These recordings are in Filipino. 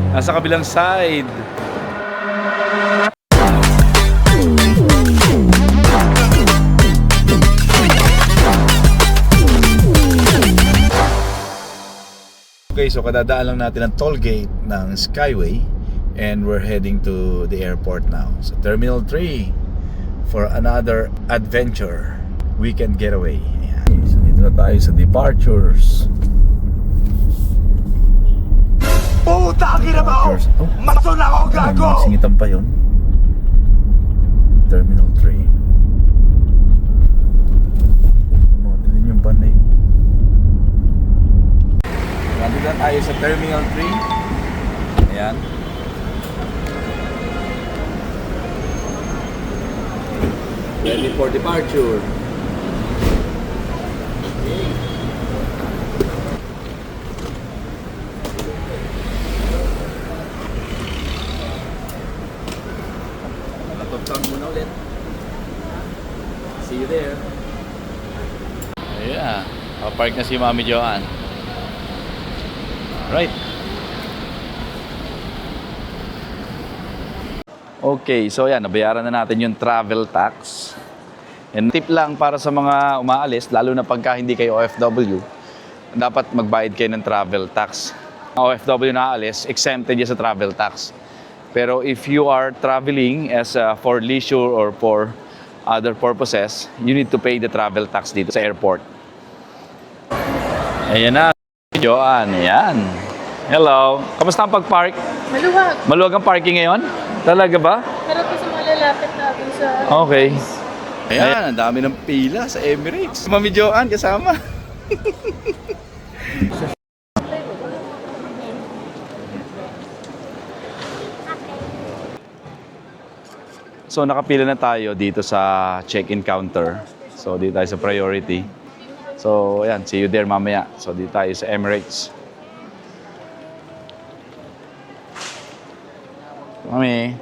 Nasa kabilang side. Okay, so kadadaan lang natin ang toll gate ng Skyway and we're heading to the airport now. So Terminal 3 for another adventure. Weekend getaway. Ayan. So dito na tayo sa departures. Putang ina mo! Maso na ako, gago! Singitan pa yun. Terminal 3. Modelin yung van na yun. Nandito na tayo sa Terminal 3. Ayan. Ready for departure. Natugtang muna ulit. See you there. Yeah. Park na si Mami Joanne. Right. Okay, so yan, nabayaran na natin yung travel tax. And tip lang para sa mga umaalis, lalo na pagka hindi kayo OFW, dapat magbayad kayo ng travel tax. Ang OFW na aalis, exempted yan sa travel tax. Pero if you are traveling as for leisure or for other purposes, you need to pay the travel tax dito sa airport. Ayan na, Joanne, ayan. Hello, kamusta ang pag-park? Maluwag. Maluwag ang parking ngayon? Talaga ba? Pero kasi malalapit natin sa... Okay. Ayan, ang dami ng pila sa Emirates. Mami Joanne kasama. So nakapila na tayo dito sa check-in counter. So dito tayo sa priority. So ayan, see you there mamaya. So dito tayo sa Emirates. Mami.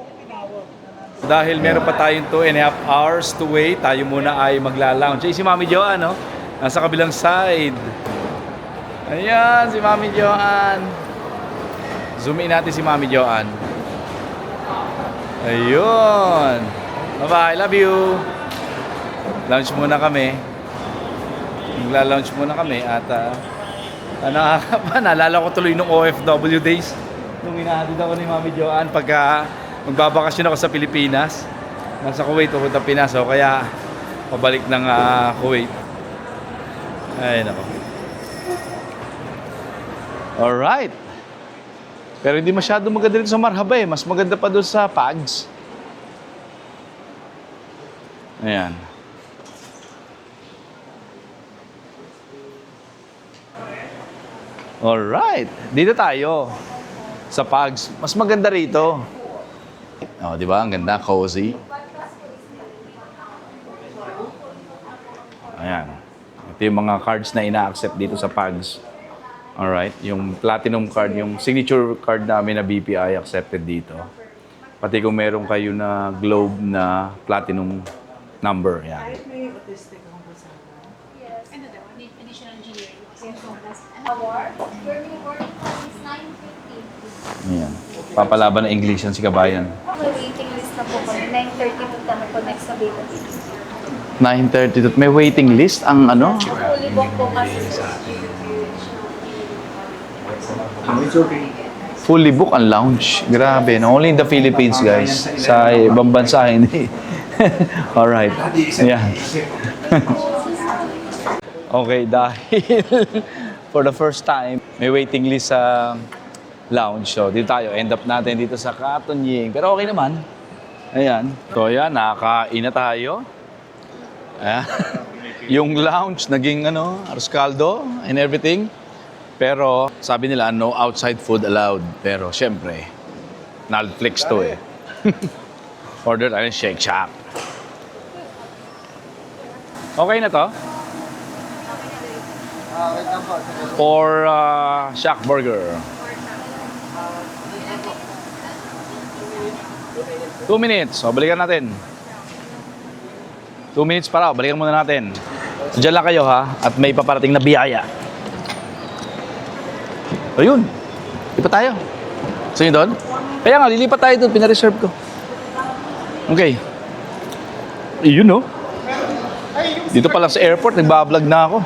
Dahil meron pa tayong 2.5 hours to wait, tayo muna ay magla-lounge. Si Mami Joanne, no? Nasa kabilang side. Ayan, si Mami Joanne. Zoom in natin si Mami Joanne. Ayun. Bye-bye, love you. Lounge muna kami. Magla-lounge muna kami at naalala ko tuloy nung OFW days. Nung hinahatid ako ni Mami Joanne pagka magbabakasyon ako sa Pilipinas. Nasa Kuwait, pupunta Pinas. So kaya pabalik ng Kuwait. Ay, nako. Alright. Pero hindi masyado maganda dito sa Marhaba eh. Mas maganda pa doon sa Pags. Ayan. Alright. Dito tayo. Sa Pags. Mas maganda rito. Oh, di ba? Ang ganda, cozy. Ayan. Ito yung mga cards na ina-accept dito sa Pags. Alright. Yung platinum card, yung signature card namin na BPI accepted dito. Pati kung meron kayo na Globe na platinum number. Ayan. Ayan. Papalaban ng English yan si Kabayan. May waiting list na po kami. 9:30 po kami po next available. 9:30. May waiting list ang ano? Fully booked po kasi. Fully book ang lounge. Grabe. No? Only in the Philippines, guys. Sa ibang bansa, hindi. Alright. Ayan. Okay, dahil for the first time, may waiting list sa lounge. So, dito tayo. End up natin dito sa Katon Ying. Pero okay naman. Ayan. So, ayan. Nakakain na tayo. Ayan. Yung lounge, naging arroz caldo and everything. Pero, sabi nila, no outside food allowed. Pero, syempre, Netflix to eh. Order tayo ng Shake Shack. Okay na to? Or Shack Burger. 2 minutes. O, balikan natin. 2 minutes para. Balikan muna natin. Diyan lang kayo ha. At may paparating na biyaya. Ayun. Ipa tayo. Gusto niyo doon? Kaya nga, lilipat tayo doon. Pinareserve ko. Okay. Yun, no? Dito pa lang sa airport, nagbablog na ako.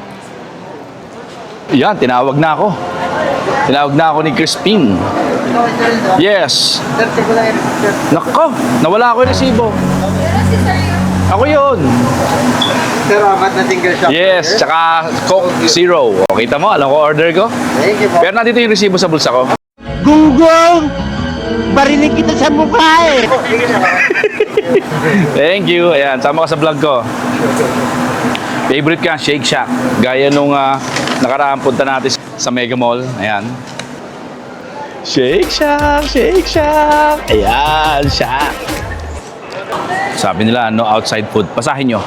Yan, tinawag na ako. Tinawag na ako ni Crispin. Yes. Nako, nawala ako yung resibo. Ako yun. Sir, amat na single shop. Yes, tsaka Coke Zero. O, kita mo, alam ko order ko. Thank you po. Pero nandito yung resibo sa bulsa ko. Gunggong! Barinig kita sa mukha eh! Thank you. Ayan, sama ka sa vlog ko. Favorite ka, Shake Shack. Gaya nung nakaraang punta natin sa Mega Mall. Ayan. Shake Shack, Shake Shack. Ayan, Shack. Sabi nila, no outside food. Pasahin nyo.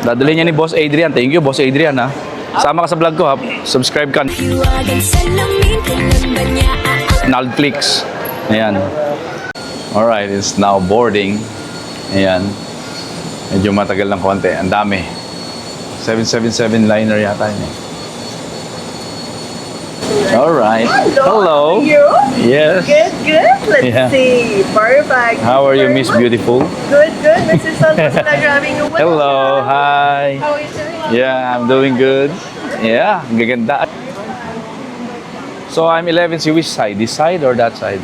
Dadalhin niya ni Boss Adrian. Thank you, Boss Adrian, ha. Sama ka sa vlog ko, ha. Subscribe ka. Netflix. Ayan. Alright, it's now boarding. Ayan. Medyo matagal ng konti. Ang dami. 777 liner yata yun, eh. Alright. Hello. You? Yes. Good, good. Let's Yeah. see. Perfect. How are you, Miss Beautiful? Good, good. Mrs. Santos na driving away. Hello. Hi. How are you doing? Yeah, I'm doing good. Yeah, ang gaganda. So I'm 11. See which side? This side or that side?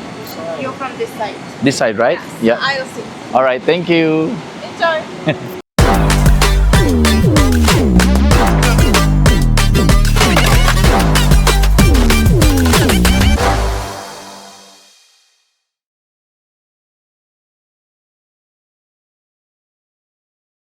You're from this side. This side, right? Yeah. I'll see. All right. Thank you. Enjoy.